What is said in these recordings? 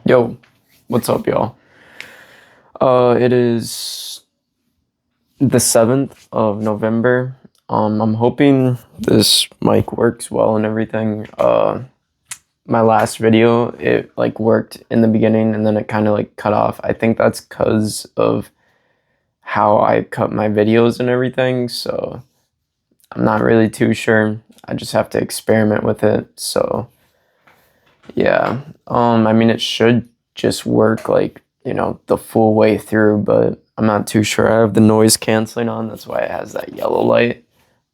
Yo, what's up, y'all? It is the 7th of November. I'm hoping this mic works well and everything. My last video, it like worked in the beginning and then it kind of like cut off. I think that's because of how I cut my videos and everything. So I'm not really too sure. I just have to experiment with it. So yeah. I mean, it should just work like, the full way through, but I'm not too sure. I have the noise canceling on. That's why it has that yellow light.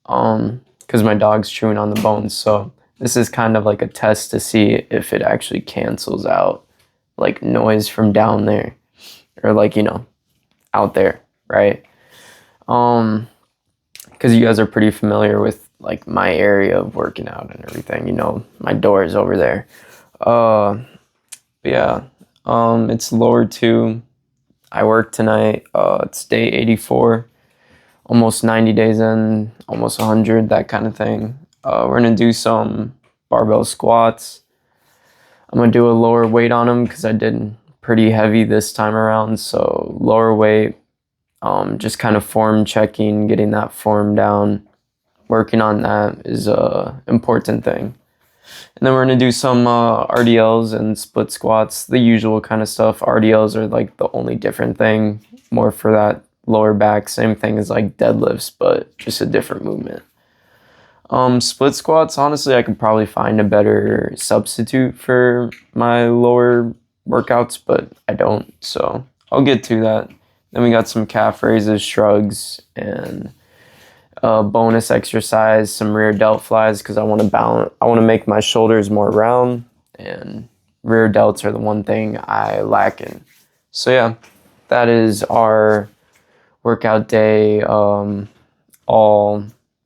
Because my dog's chewing on the bones. So this is kind of like a test to see if it actually cancels out like noise from down there or like, out there, right? Because you guys are pretty familiar with like my area of working out and everything. My door is over there. But yeah, it's lower two. I work tonight. It's day 84, almost 90 days in, almost 100, that kind of thing. We're gonna do some barbell squats. I'm gonna do a lower weight on them because I did pretty heavy this time around. So lower weight, just kind of form checking, getting that form down. Working on that is a important thing. And then we're gonna do some RDLs and split squats, the usual kind of stuff. RDLs are like the only different thing, more for that lower back. Same thing as like deadlifts, but just a different movement. Split squats, honestly, I could probably find a better substitute for my lower workouts, but I don't. So I'll get to that. Then we got some calf raises, shrugs, and bonus exercise, some rear delt flies because I want to balance. I want to make my shoulders more round, and rear delts are the one thing I lack in. So yeah, that is our workout day, all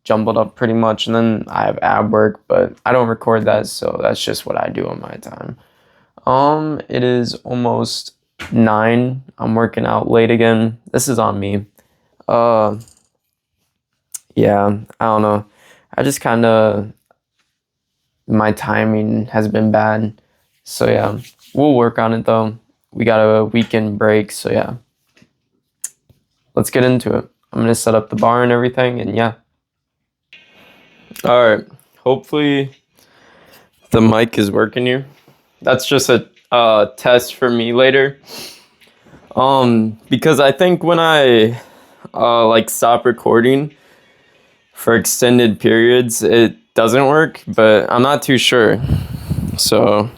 jumbled up pretty much. And then I have ab work, but I don't record that, so that's just what I do on my time. It is almost 9. I'm working out late again. This is on me. Yeah, I don't know. I just kind of, my timing has been bad. So yeah, we'll work on it though. We got a weekend break, so yeah. Let's get into it. I'm gonna set up the bar and everything, and yeah. All right, hopefully the mic is working here. That's just a test for me later. Because I think when I like stop recording for extended periods, it doesn't work, but I'm not too sure. So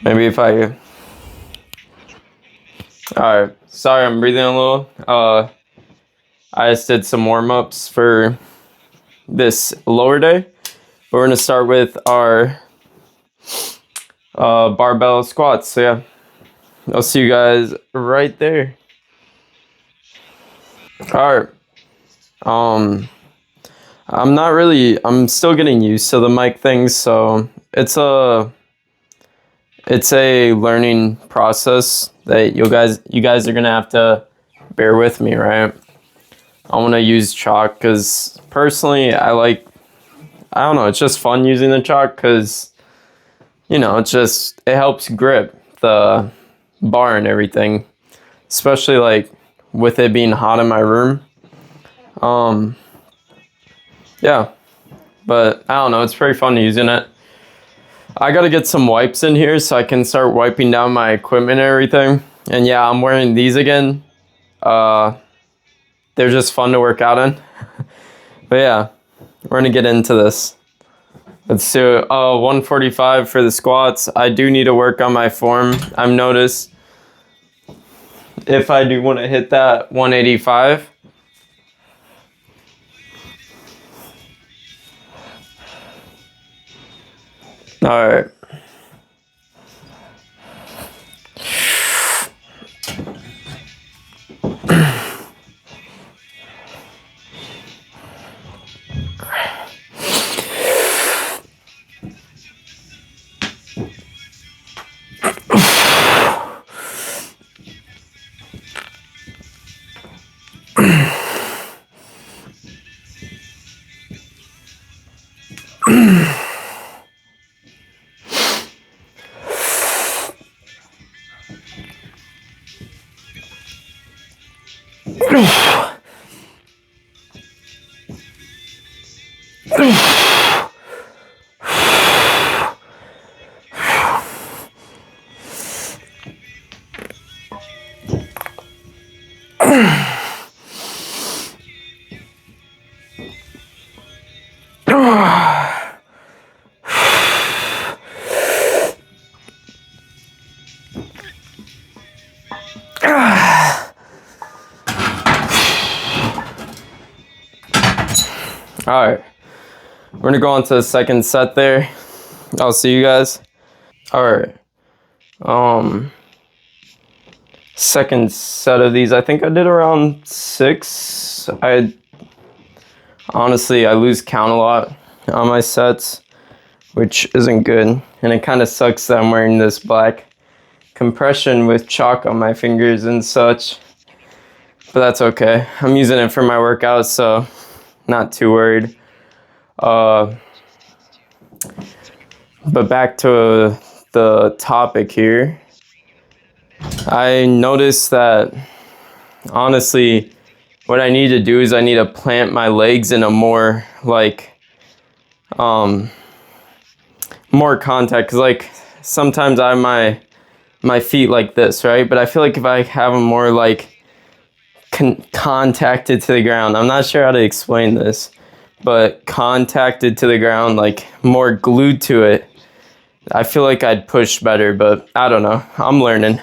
maybe if I... Alright, sorry I'm breathing a little. I just did some warm-ups for this lower day. But we're gonna start with our barbell squats. So yeah, I'll see you guys right there. Alright. I'm still getting used to the mic thing, so it's a learning process that you guys are gonna have to bear with me, right? I want to use chalk because personally I don't know, it's just fun using the chalk because it helps grip the bar and everything, especially like with it being hot in my room. Yeah, but I don't know, it's pretty fun using it. I gotta get some wipes in here so I can start wiping down my equipment and everything. And yeah, I'm wearing these again. They're just fun to work out in. But yeah, we're gonna get into this. Let's do 145 for the squats. I do need to work on my form. I've noticed if I do want to hit that 185. All right. All right, we're gonna go on to the second set there. I'll see you guys. All right. Second set of these, I think I did around 6. I lose count a lot on my sets, which isn't good. And it kind of sucks that I'm wearing this black compression with chalk on my fingers and such. But that's okay. I'm using it for my workouts, so not too worried. But back to the topic here. I noticed that, honestly, what I need to do is I need to plant my legs in a more, more contact. Because, sometimes I have my feet like this, right? But I feel like if I have them more, contacted to the ground. I'm not sure how to explain this. But contacted to the ground, more glued to it, I feel like I'd push better. But I don't know. I'm learning.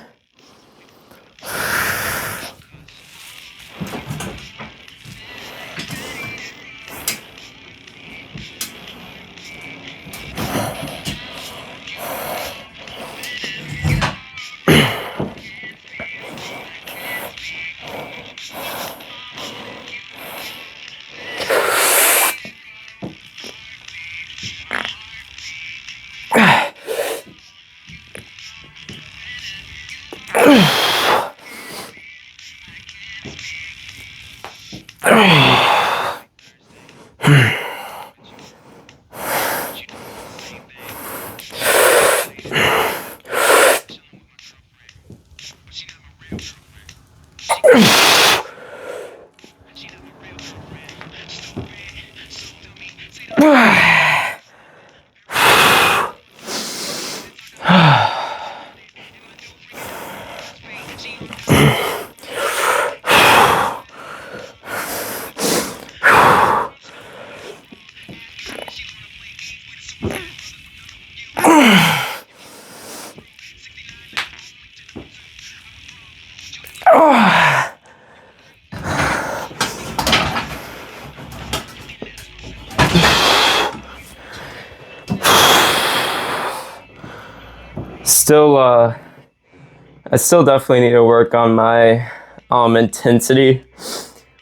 I still definitely need to work on my intensity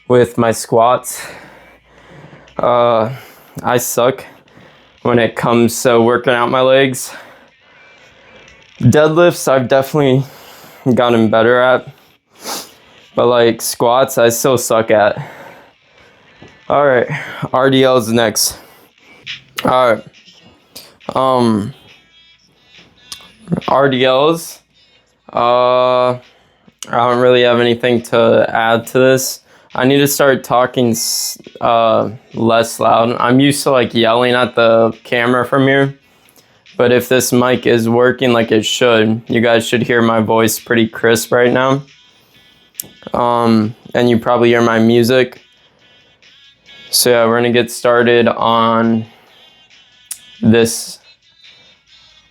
with my squats. I suck when it comes to working out my legs. Deadlifts, I've definitely gotten better at, but squats, I still suck at. All right, RDL's next. All right, RDLs. I don't really have anything to add to this. I need to start talking less loud. I'm used to yelling at the camera from here, but if this mic is working like it should, you guys should hear my voice pretty crisp right now. And you probably hear my music. So yeah, we're gonna get started on this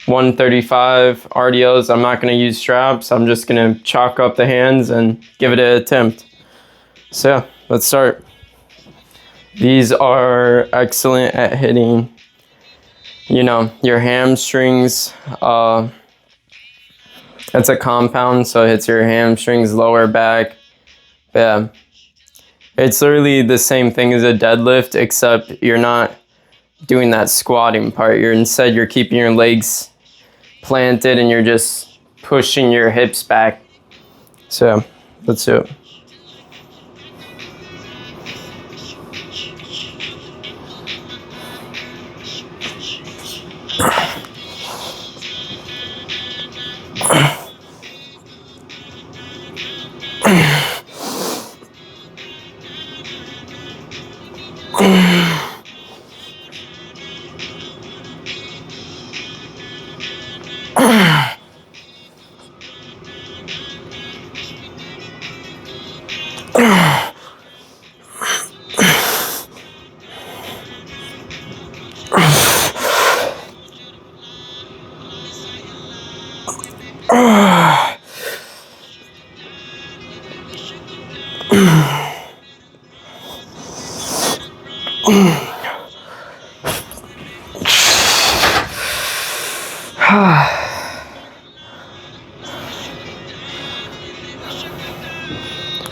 135 RDLs. I'm not gonna use straps. I'm just gonna chalk up the hands and give it an attempt. So yeah, let's start. These are excellent at hitting, your hamstrings. It's a compound, so it hits your hamstrings, lower back. Yeah. It's literally the same thing as a deadlift, except you're not doing that squatting part. You're keeping your legs planted and you're just pushing your hips back. So let's do it.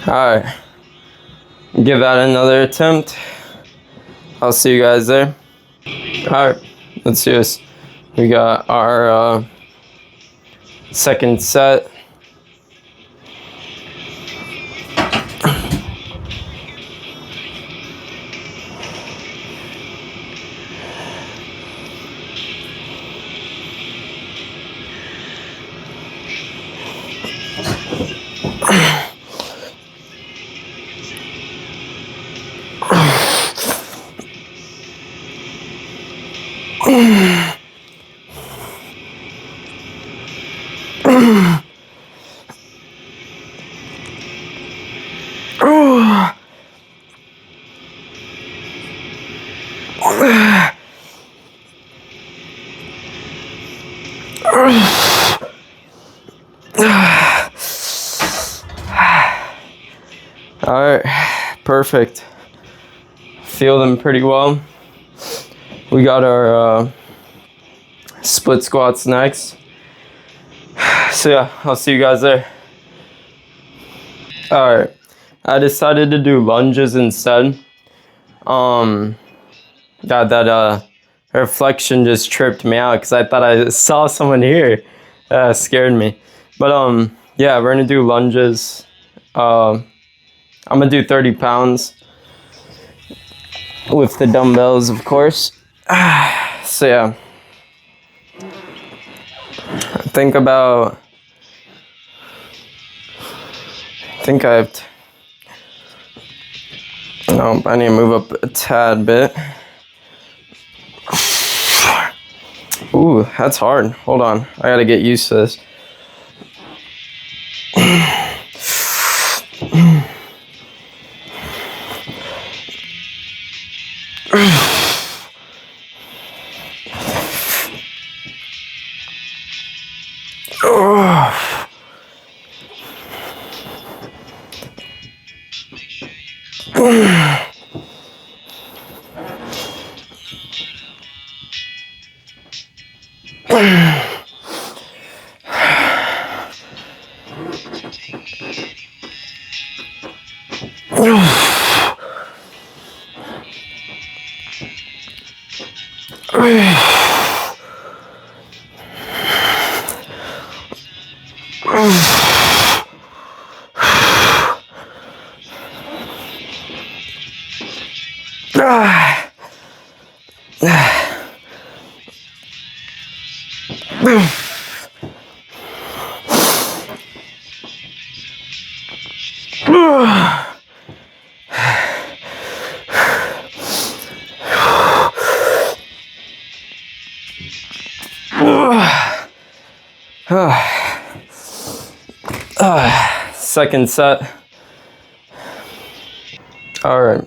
Alright, give that another attempt. I'll see you guys there. Alright, let's do this. We got our second set. Alright, perfect. Feel them pretty well. We got our split squats next. So yeah, I'll see you guys there. Alright, I decided to do lunges instead. God, that reflection just tripped me out because I thought I saw someone here. Scared me. But yeah, we're gonna do lunges. I'm gonna do 30 pounds with the dumbbells, of course. So yeah, I think I have to, no, I need to move up a tad bit. Ooh, that's hard. Hold on, I gotta get used to this. Second set. All right,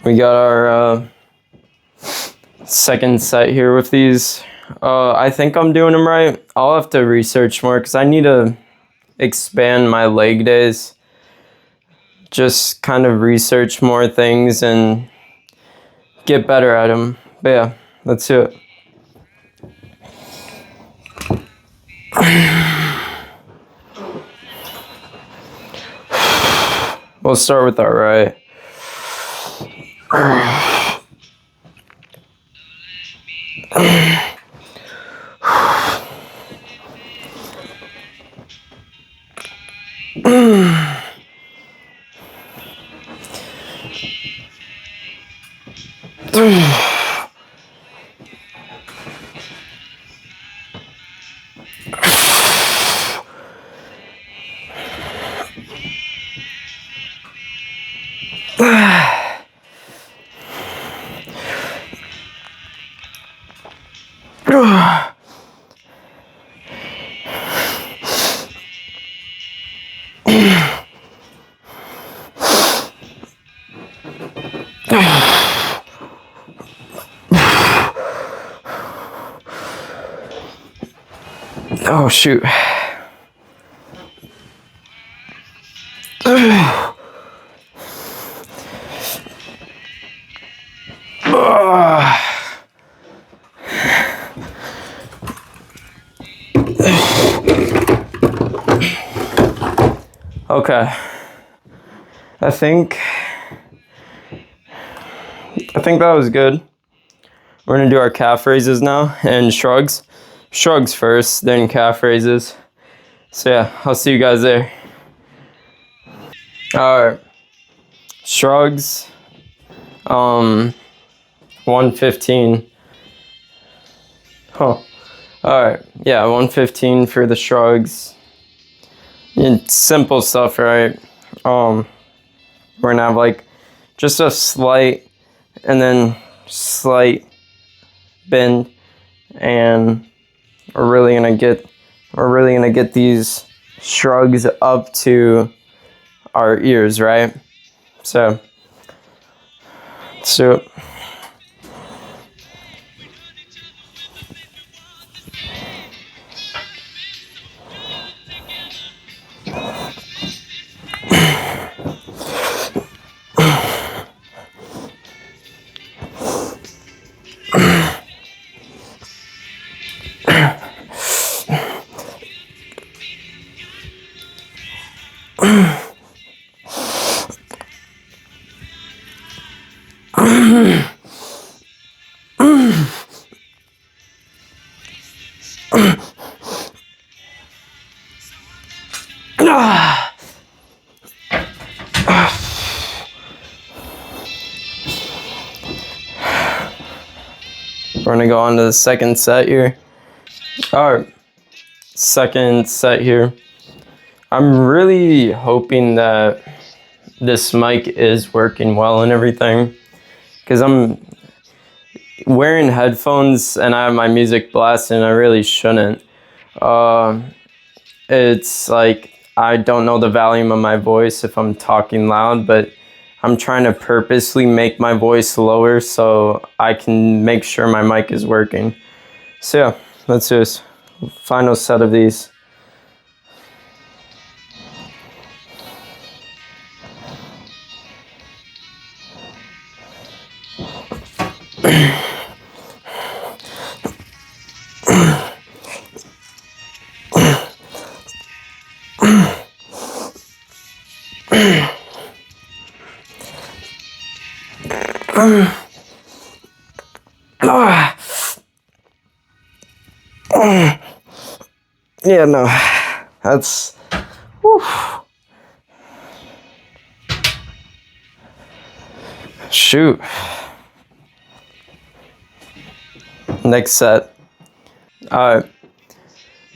we got our second set here with these. I think I'm doing them right. I'll have to research more because I need to expand my leg days. Just kind of research more things and get better at them. But yeah, let's do it. We'll start with our right. Oh, shoot. Okay. I think that was good. We're gonna do our calf raises now and shrugs. Shrugs first, then calf raises. So yeah, I'll see you guys there. Alright. Shrugs. 115. Huh. Alright. Yeah, 115 for the shrugs. It's simple stuff, right? We're gonna have like just a slight and then slight bend, and we're really gonna get these shrugs up to our ears, right? So let's do it. We're gonna go on to the second set here. Alright, second set here. I'm really hoping that this mic is working well and everything, because I'm wearing headphones and I have my music blasting. I really shouldn't. It's like I don't know the volume of my voice if I'm talking loud, but I'm trying to purposely make my voice lower so I can make sure my mic is working. So yeah, let's do this. Final set of these. Yeah, no, that's, whew. Shoot. Next set. Alright,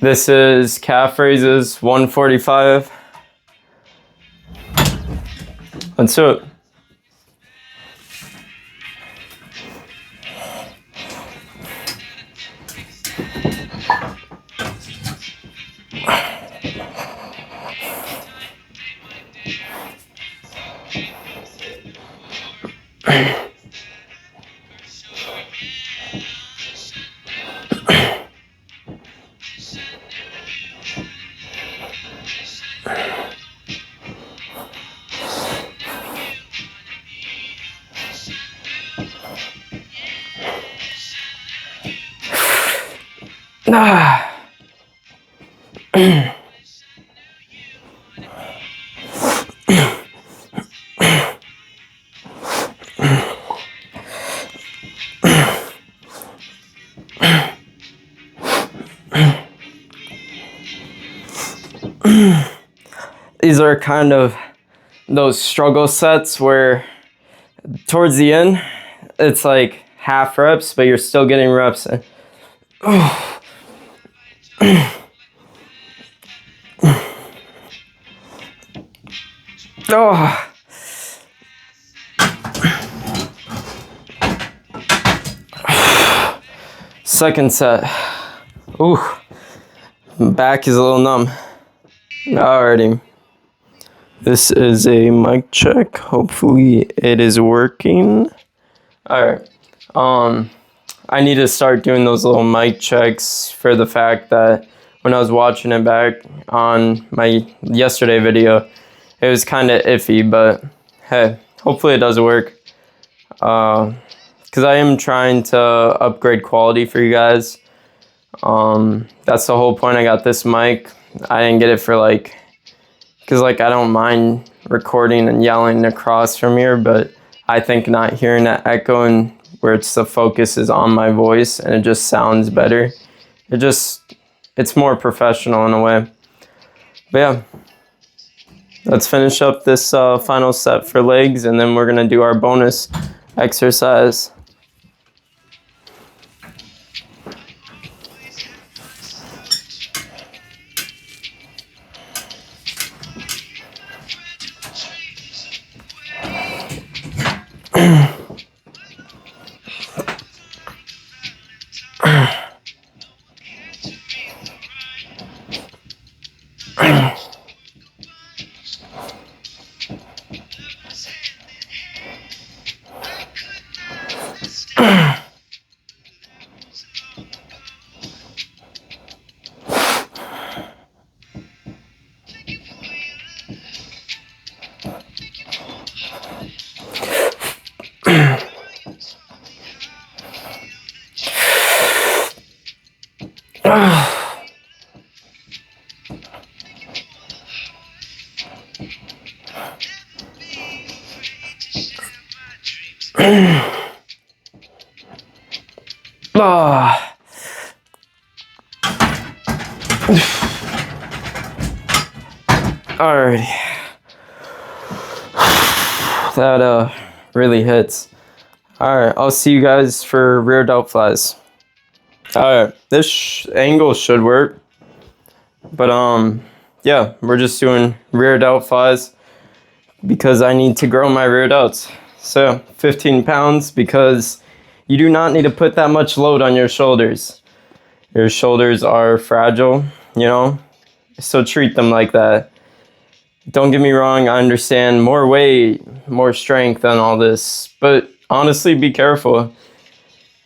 this is calf raises, 145. Let's do it. These are kind of those struggle sets where towards the end it's like half reps, but you're still getting reps. Oh. Oh. Second set. Ooh, back is a little numb. Alrighty. This is a mic check. Hopefully it is working. Alright. I need to start doing those little mic checks for the fact that when I was watching it back on my yesterday video, it was kind of iffy, but hey, hopefully it does work. Because I am trying to upgrade quality for you guys. That's the whole point. I got this mic. I didn't get it for like, because like I don't mind recording and yelling across from here, but I think not hearing that echo and where it's the focus is on my voice and it just sounds better. It's more professional in a way. But yeah, let's finish up this final set for legs, and then we're gonna do our bonus exercise. Alrighty. That really hits. Alright, I'll see you guys for rear delt flies. Alright, this angle should work. But yeah, we're just doing rear delt flies because I need to grow my rear delts. So 15 pounds, because you do not need to put that much load on your shoulders. Your shoulders are fragile, you know, so treat them like that. Don't get me wrong, I understand more weight, more strength and all this, but honestly, be careful.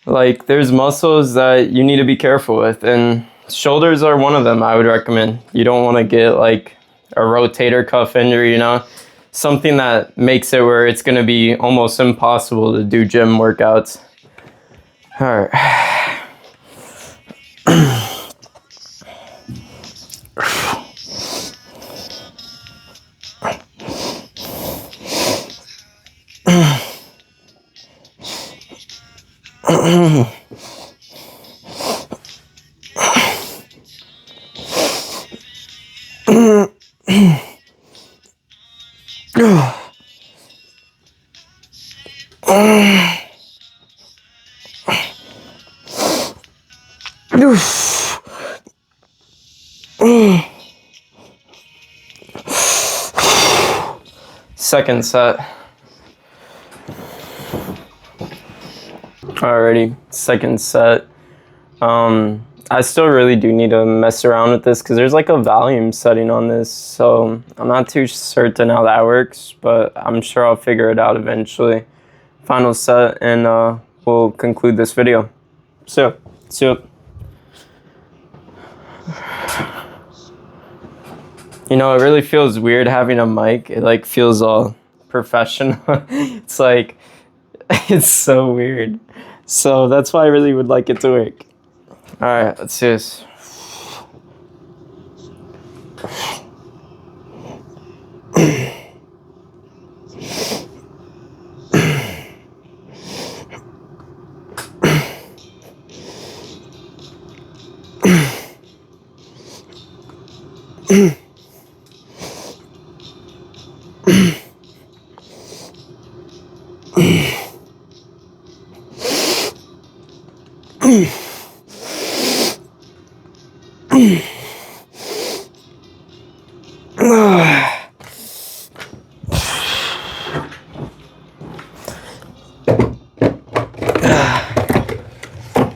Like, there's muscles that you need to be careful with, and shoulders are one of them. I would recommend. You don't want to get like a rotator cuff injury, you know, something that makes it where it's going to be almost impossible to do gym workouts. All right. Second set. Alrighty, second set. I still really do need to mess around with this because there's like a volume setting on this, so I'm not too certain how that works, but I'm sure I'll figure it out eventually. Final set, and we'll conclude this video. So, see you. You know, it really feels weird having a mic. It like feels all professional. It's like, it's so weird. So that's why I really would like it to work. All right, let's do this.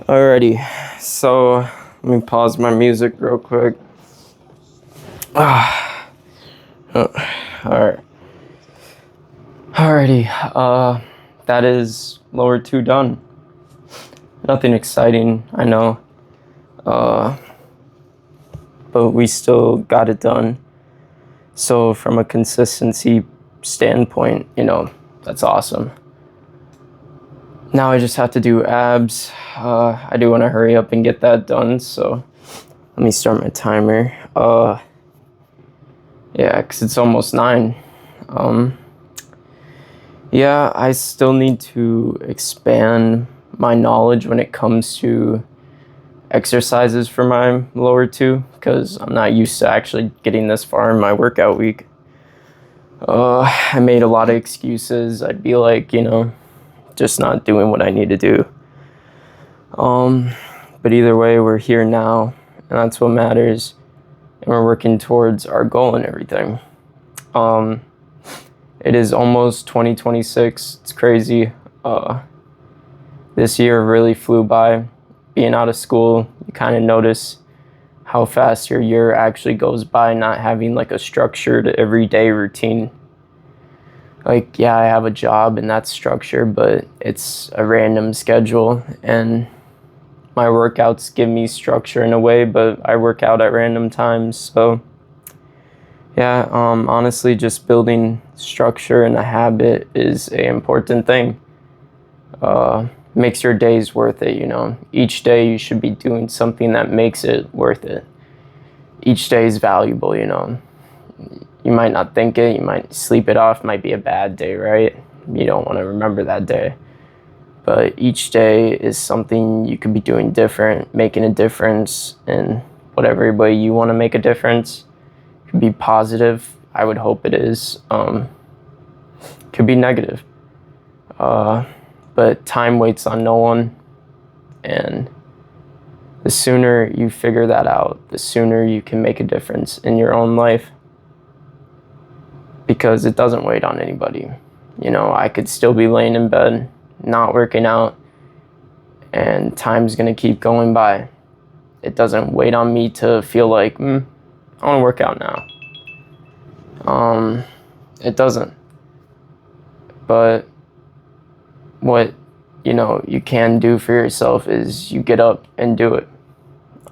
Alrighty, so let me pause my music real quick. Alright. Alrighty, that is lower two done. Nothing exciting, I know. but we still got it done. So from a consistency standpoint, that's awesome. Now I just have to do abs. I do want to hurry up and get that done, so let me start my timer. Yeah, because it's almost 9. Yeah, I still need to expand my knowledge when it comes to exercises for my lower 2, because I'm not used to actually getting this far in my workout week. I made a lot of excuses. I'd be like, just not doing what I need to do. But either way, we're here now, and that's what matters, and we're working towards our goal and everything. It is almost 2026. It's crazy. This year really flew by. Being out of school, you kind of notice how fast your year actually goes by, not having like a structured everyday routine. Like, yeah, I have a job and that's structured, but it's a random schedule, and my workouts give me structure in a way, but I work out at random times. So yeah, honestly, just building structure and a habit is an important thing. Makes your days worth it, Each day you should be doing something that makes it worth it. Each day is valuable, You might not think it, you might sleep it off, might be a bad day, right? You don't want to remember that day. But each day is something you could be doing different, making a difference in whatever way you want to make a difference. It could be positive, I would hope it is. Could be negative. But time waits on no one, and the sooner you figure that out, the sooner you can make a difference in your own life, because it doesn't wait on anybody. I could still be laying in bed, not working out, and time's gonna keep going by. It doesn't wait on me to feel like, I wanna work out now. It doesn't. But what you can do for yourself is you get up and do it.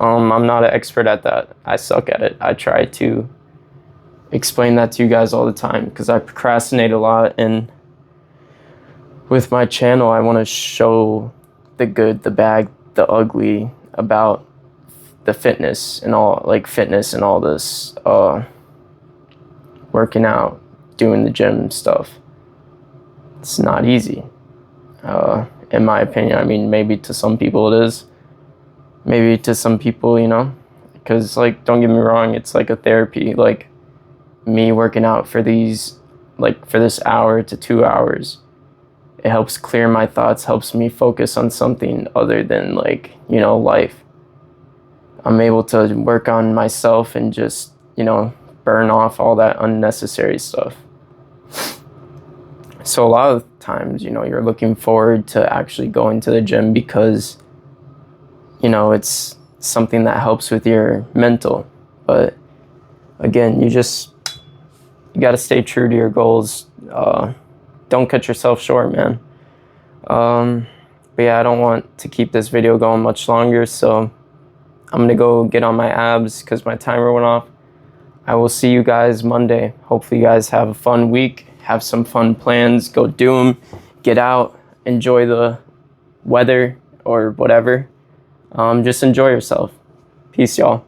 I'm not an expert at that. I suck at it. I try to explain that to you guys all the time because I procrastinate a lot, and with my channel I want to show the good, the bad, the ugly about the fitness and all this working out, doing the gym stuff. It's not easy. In my opinion. I mean, maybe to some people it is. Maybe to some people, because don't get me wrong, it's like a therapy. Like me working out for this hour to 2 hours, it helps clear my thoughts, helps me focus on something other than life. I'm able to work on myself and just, burn off all that unnecessary stuff. So a lot of times, you're looking forward to actually going to the gym because, it's something that helps with your mental. But again, you got to stay true to your goals. Don't cut yourself short, man. But yeah, I don't want to keep this video going much longer, so I'm going to go get on my abs because my timer went off. I will see you guys Monday. Hopefully you guys have a fun week. Have some fun plans. Go do them. Get out. Enjoy the weather or whatever. Just enjoy yourself. Peace, y'all.